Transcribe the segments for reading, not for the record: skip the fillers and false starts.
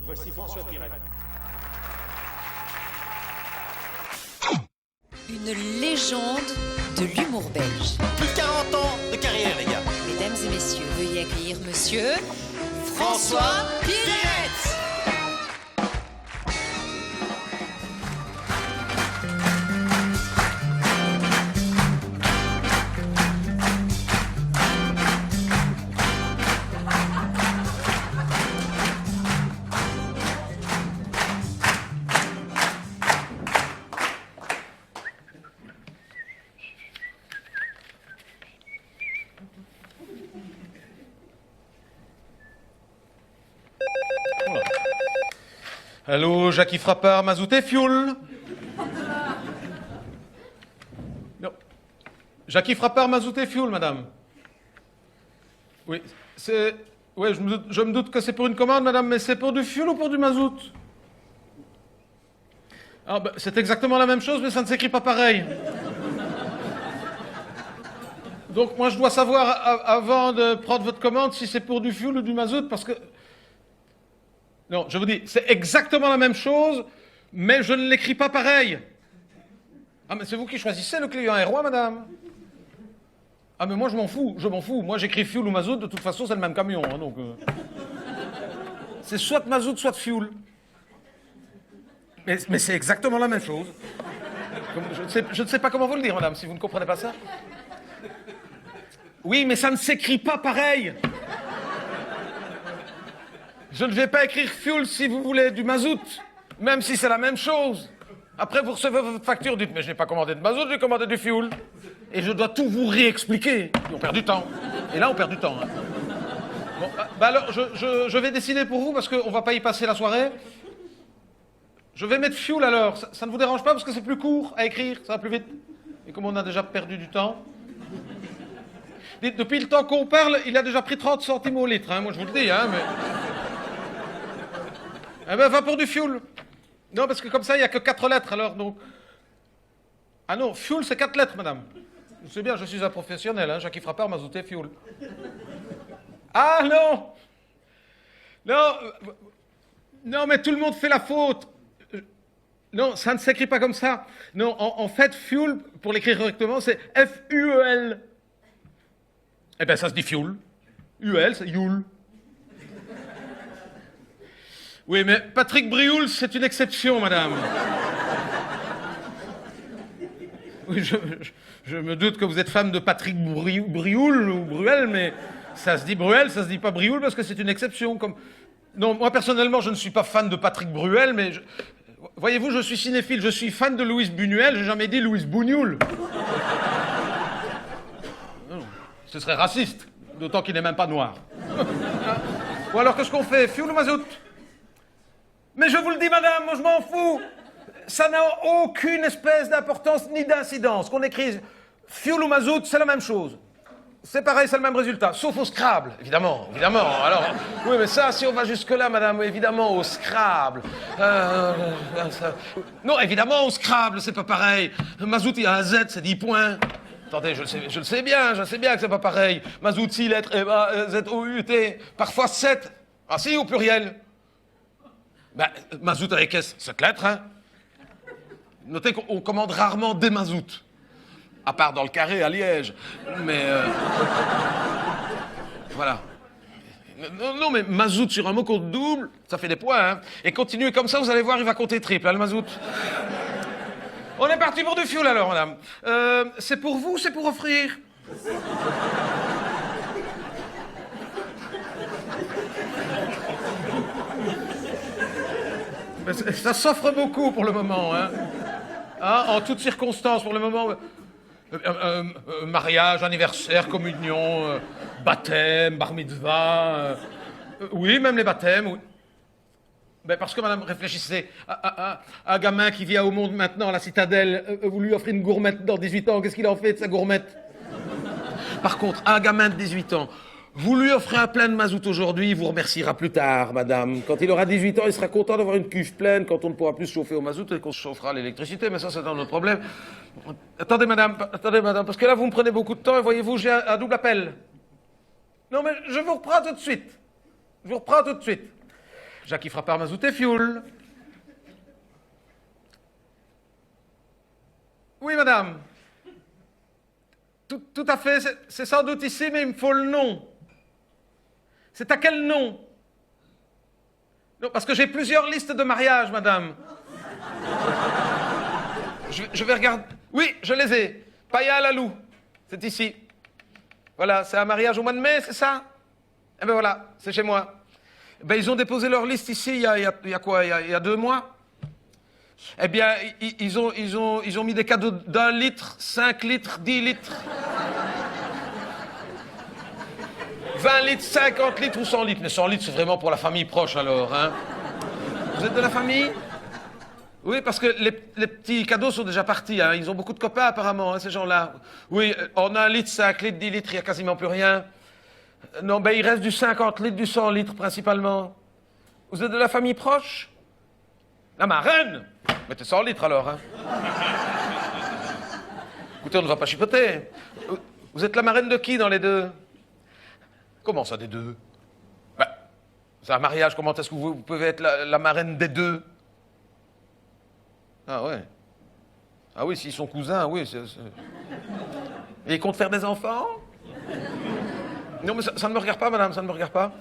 Voici François Pirette. Une légende de l'humour belge. Plus de 40 ans de carrière, les gars. Mesdames et messieurs, veuillez accueillir monsieur François Pirette. Allô, Jackie Frappard, mazout et fuel. Non. Jackie Frappard, mazout et fuel, madame. Oui, c'est... Oui, je me doute que c'est pour une commande, madame, mais c'est pour du fuel ou pour du mazout? Ah, ben, c'est exactement la même chose, mais ça ne s'écrit pas pareil. Donc, moi, je dois savoir, avant de prendre votre commande, si c'est pour du fuel ou du mazout, parce que... Non, je vous dis, c'est exactement la même chose, mais je ne l'écris pas pareil. Ah, mais c'est vous qui choisissez, le client est roi, madame. Ah, mais moi, je m'en fous. Moi, j'écris fuel ou mazout, de toute façon, c'est le même camion, hein, donc... C'est soit mazout, soit fuel. Mais c'est exactement la même chose. Je ne sais pas comment vous le dire, madame, si vous ne comprenez pas ça. Oui, mais ça ne s'écrit pas pareil. Je ne vais pas écrire fuel si vous voulez du mazout, même si c'est la même chose. Après, vous recevez votre facture, dites, mais je n'ai pas commandé de mazout, j'ai commandé du fuel. Et je dois tout vous réexpliquer. Et on perd du temps. Et là, on perd du temps. Hein. Bon, bah alors, je vais décider pour vous, parce qu'on ne va pas y passer la soirée. Je vais mettre fuel alors. Ça ne vous dérange pas, parce que c'est plus court à écrire, ça va plus vite. Et comme on a déjà perdu du temps... Dites, depuis le temps qu'on parle, il a déjà pris 30 centimes au litre, hein, moi je vous le dis, hein, mais... Eh ben, va pour du fuel. Non, parce que comme ça, il n'y a que 4 lettres, alors, donc... Ah non, fuel, c'est 4 lettres, madame. Je sais bien, je suis un professionnel, hein, Jackie Frappard, mazout et fuel. Ah non! Non, mais tout le monde fait la faute. Non, ça ne s'écrit pas comme ça. Non, en fait, fuel, pour l'écrire correctement, c'est F-U-E-L. Eh ben, ça se dit fuel. U-L, c'est Yule. Oui, mais Patrick Brioul, c'est une exception, madame. Oui, je me doute que vous êtes femme de Patrick Brioul ou Bruel, mais ça se dit Bruel, ça se dit pas Brioul parce que c'est une exception. Comme... Non, moi, personnellement, je ne suis pas fan de Patrick Bruel, mais... Voyez-vous, je suis cinéphile, je suis fan de Louise Buñuel, j'ai jamais dit Louise Bougnoul. Ce serait raciste, d'autant qu'il n'est même pas noir. Ou alors, qu'est-ce qu'on fait, fuel ou mazout? Mais je vous le dis, madame, moi je m'en fous. Ça n'a aucune espèce d'importance ni d'incidence. Qu'on écrive fuel ou mazout, c'est la même chose. C'est pareil, c'est le même résultat, sauf au Scrabble, évidemment. Alors, oui, mais ça, si on va jusque-là, madame, évidemment, au Scrabble. Non, évidemment, au Scrabble, c'est pas pareil. Mazout, il y a un Z, c'est 10 points. Attendez, je le sais bien que c'est pas pareil. Mazout, 6 lettres, Z-O-U-T, parfois 7. Ah si, au pluriel. Ben, mazout avec S, 7 lettres, hein. Notez qu'on commande rarement des mazouts. À part dans le carré à Liège. Mais... Voilà. Non, mais mazout sur un mot compte double, ça fait des points, hein. Et continuez comme ça, vous allez voir, il va compter triple, hein, le mazout. On est parti pour du fuel alors, madame. C'est pour vous ou c'est pour offrir? Ça s'offre beaucoup pour le moment, hein. En toutes circonstances, pour le moment. Mariage, anniversaire, communion, baptême, bar mitzvah. Oui, même les baptêmes, oui. Ben parce que, madame, réfléchissez. Un gamin qui vient au monde maintenant à la citadelle, vous lui offrez une gourmette dans 18 ans, qu'est-ce qu'il en fait de sa gourmette? Par contre, un gamin de 18 ans, vous lui offrez un plein de mazout aujourd'hui, il vous remerciera plus tard, madame. Quand il aura 18 ans, il sera content d'avoir une cuve pleine quand on ne pourra plus se chauffer au mazout et qu'on se chauffera à l'électricité, mais ça, c'est un autre problème. Attendez, madame, parce que là, vous me prenez beaucoup de temps et voyez-vous, j'ai un double appel. Non, mais je vous reprends tout de suite. Jackie Frappard, mazout et fioul. Oui, madame. Tout à fait, c'est sans doute ici, mais il me faut le nom. C'est à quel nom? Non, parce que j'ai plusieurs listes de mariage, madame. Je vais regarder. Oui, je les ai. Paya Lalou, c'est ici. Voilà, c'est un mariage au mois de mai, c'est ça? Eh ben voilà, c'est chez moi. Ben, ils ont déposé leur liste ici il y a quoi? Il y a 2 mois? Eh bien, ils ont mis des cadeaux d'1 litre, 5 litres, 10 litres. 20 litres, 50 litres ou 100 litres. Mais 100 litres, c'est vraiment pour la famille proche, alors, hein. Vous êtes de la famille? Oui, parce que les petits cadeaux sont déjà partis, hein. Ils ont beaucoup de copains, apparemment, hein, ces gens-là. Oui, en 1 litre, 5 litres, 10 litres, il n'y a quasiment plus rien. Non, ben, il reste du 50 litres, du 100 litres, principalement. Vous êtes de la famille proche? La marraine? Mettez 100 litres, alors, hein. Écoutez, on ne va pas chipoter. Vous êtes la marraine de qui, dans les deux? Comment ça, des deux? Ben, c'est un mariage, comment est-ce que vous pouvez être la marraine des deux? Ah ouais. Ah oui, s'ils sont cousins, oui. Et ils comptent faire des enfants? Non, mais ça ne me regarde pas, madame, ça ne me regarde pas.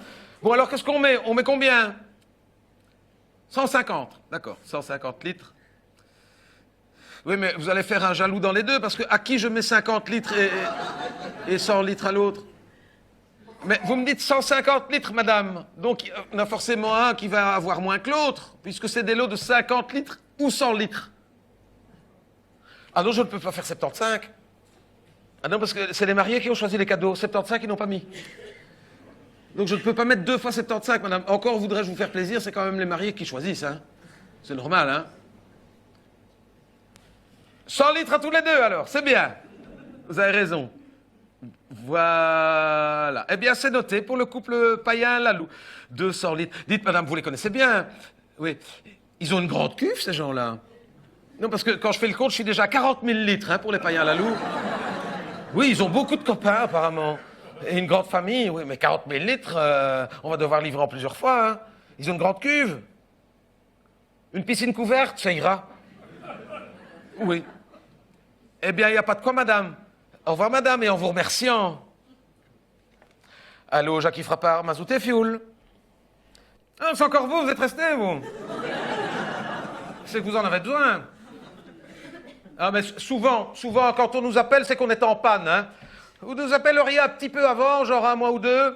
Bon, alors, qu'est-ce qu'on met? On met combien? 150. D'accord, 150 litres. Oui, mais vous allez faire un jaloux dans les deux, parce que à qui je mets 50 litres et 100 litres à l'autre? Mais vous me dites 150 litres, madame. Donc, il y en a forcément un qui va avoir moins que l'autre, puisque c'est des lots de 50 litres ou 100 litres. Ah non, je ne peux pas faire 75. Ah non, parce que c'est les mariés qui ont choisi les cadeaux. 75, ils n'ont pas mis. Donc, je ne peux pas mettre 2 fois 75, madame. Encore voudrais-je vous faire plaisir, c'est quand même les mariés qui choisissent, hein. C'est normal, hein. 100 litres à tous les deux, alors. C'est bien. Vous avez raison. Voilà. Eh bien, c'est noté pour le couple Payen-Lalou. 200 litres. Dites, madame, vous les connaissez bien. Oui. Ils ont une grande cuve, ces gens-là. Non, parce que quand je fais le compte, je suis déjà à 40 000 litres, hein, pour les Payen-Lalou. Oui, ils ont beaucoup de copains, apparemment. Et une grande famille, oui, mais 40 000 litres, on va devoir livrer en plusieurs fois, hein. Ils ont une grande cuve. Une piscine couverte, ça ira. Oui. Eh bien, il n'y a pas de quoi, madame. Au revoir, madame, et en vous remerciant. Allô, Jackie Frappard, mazout et fioul. Ah, c'est encore vous êtes resté, vous. C'est que vous en avez besoin. Ah, mais souvent, quand on nous appelle, c'est qu'on est en panne, hein. Vous nous appelleriez un petit peu avant, genre 1 mois ou 2?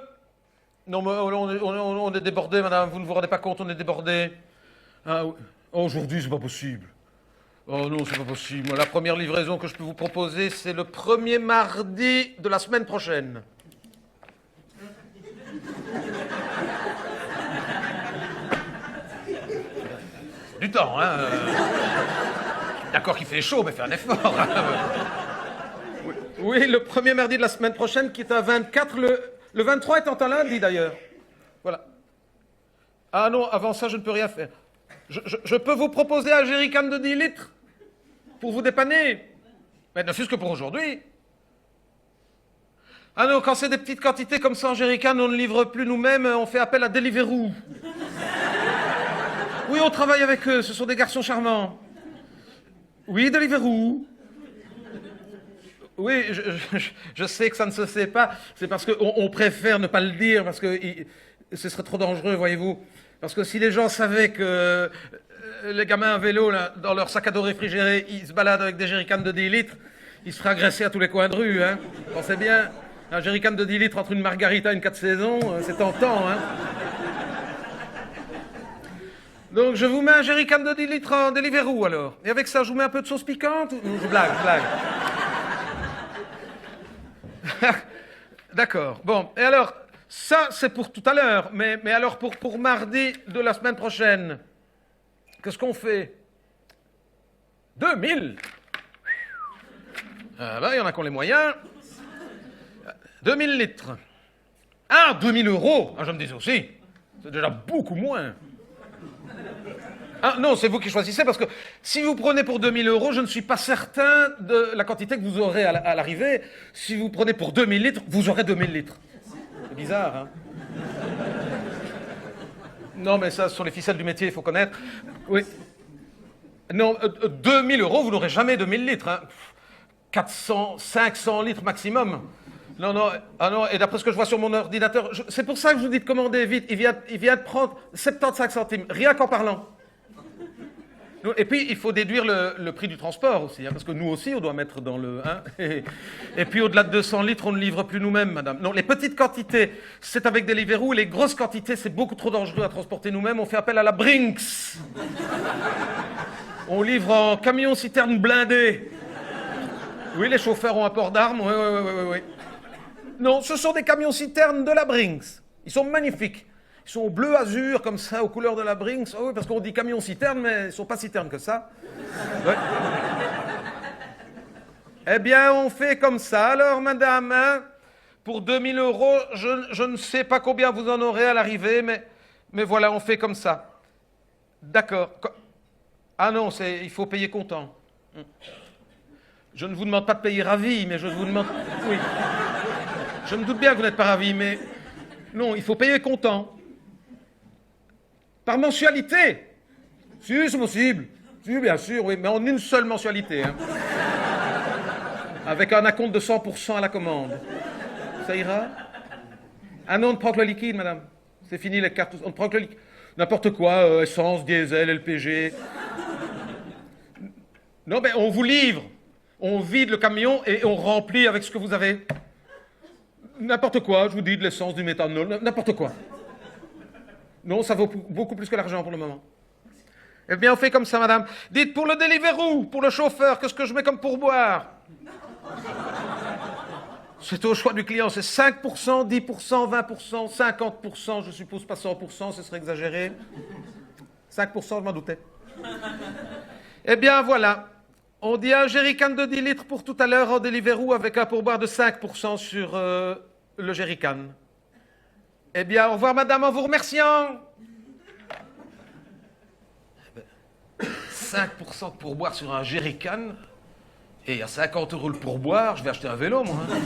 Non, mais on est débordé, madame, vous ne vous rendez pas compte, on est débordé. Ah, oui. Aujourd'hui, c'est pas possible. Oh non, c'est pas possible. La première livraison que je peux vous proposer, c'est le 1er mardi de la semaine prochaine. Du temps, hein. D'accord qu'il fait chaud, mais fais un effort. Hein. Oui, le 1er mardi de la semaine prochaine, qui est à 24. Le 23 étant un lundi, d'ailleurs. Voilà. Ah non, avant ça, je ne peux rien faire. Je peux vous proposer un jerrycan de 10 litres pour vous dépanner. Mais ne fût-ce que pour aujourd'hui. Ah non, quand c'est des petites quantités comme ça en jerrycan, on ne livre plus nous-mêmes, on fait appel à Deliveroo. Oui, on travaille avec eux, ce sont des garçons charmants. Oui, Deliveroo. Oui, je sais que ça ne se sait pas, c'est parce qu'on préfère ne pas le dire, parce que ce serait trop dangereux, voyez-vous. Parce que si les gens savaient que les gamins à vélo, là, dans leur sac à dos réfrigéré, ils se baladent avec des jerrycans de 10 litres, ils se feraient agresser à tous les coins de rue, hein. Pensez bien, un jerrycan de 10 litres entre une margarita et une 4 saisons, c'est tentant, hein. Donc je vous mets un jerrycan de 10 litres en Deliveroo, alors. Et avec ça, je vous mets un peu de sauce piquante ou... Je blague. D'accord. Bon, et alors, ça, c'est pour tout à l'heure. Mais alors, pour mardi de la semaine prochaine, qu'est-ce qu'on fait? 2000. Ah ben, il y en a qui ont les moyens. 2000 litres. Ah, 2000 euros. Ah, je me dis aussi. C'est déjà beaucoup moins. Ah non, c'est vous qui choisissez, parce que si vous prenez pour 2000 euros, je ne suis pas certain de la quantité que vous aurez à l'arrivée. Si vous prenez pour 2000 litres, vous aurez 2000 litres. C'est bizarre, hein? Non, mais ça, ce sont les ficelles du métier, il faut connaître. Oui. Non, 2000 euros, vous n'aurez jamais 2000 litres. Hein. 400, 500 litres maximum. Non, non, ah non, et d'après ce que je vois sur mon ordinateur, c'est pour ça que je vous dis de commander vite. Il vient de prendre 75 centimes, rien qu'en parlant. Et puis, il faut déduire le prix du transport aussi, hein, parce que nous aussi, on doit mettre dans le... Hein, et puis, au-delà de 200 litres, on ne livre plus nous-mêmes, madame. Non, les petites quantités, c'est avec Deliveroo, et les grosses quantités, c'est beaucoup trop dangereux à transporter nous-mêmes. On fait appel à la Brinks. On livre en camion-citerne blindé. Oui, les chauffeurs ont un port d'armes, oui. Non, ce sont des camions-citernes de la Brinks. Ils sont magnifiques. Ils sont au bleu azur, comme ça, aux couleurs de la Brinks. Oh oui, parce qu'on dit camion-citerne, mais ils ne sont pas citernes que ça. Ouais. Eh bien, on fait comme ça. Alors, madame, hein, pour 2000 euros, je ne sais pas combien vous en aurez à l'arrivée, mais voilà, on fait comme ça. D'accord. Ah non, il faut payer comptant. Je ne vous demande pas de payer ravi, mais je vous demande... Oui. Je me doute bien que vous n'êtes pas ravi, mais... Non, il faut payer comptant. Par mensualité. Si, c'est possible. Si, bien sûr, oui, mais en une seule mensualité. Hein. Avec un acompte de 100% à la commande. Ça ira? Ah non, on ne prend que le liquide, madame. C'est fini les cartes. On ne prend que le liquide. N'importe quoi, essence, diesel, LPG. Non, mais on vous livre. On vide le camion et on remplit avec ce que vous avez. N'importe quoi, je vous dis, de l'essence, du méthanol, n'importe quoi. Non, ça vaut beaucoup plus que l'argent pour le moment. Eh bien, on fait comme ça, madame. Dites, pour le Deliveroo, pour le chauffeur, qu'est-ce que je mets comme pourboire? C'est au choix du client, c'est 5%, 10%, 20%, 50%, je suppose pas 100%, ce serait exagéré. 5%, je m'en doutais. Eh bien, voilà. On dit un jerrycan de 10 litres pour tout à l'heure en Deliveroo avec un pourboire de 5% sur le jerrycan. Eh bien, au revoir, madame, en vous remerciant. 5% de pourboire sur un jerrycan, et à 50 € le pourboire, je vais acheter un vélo, moi. Hein.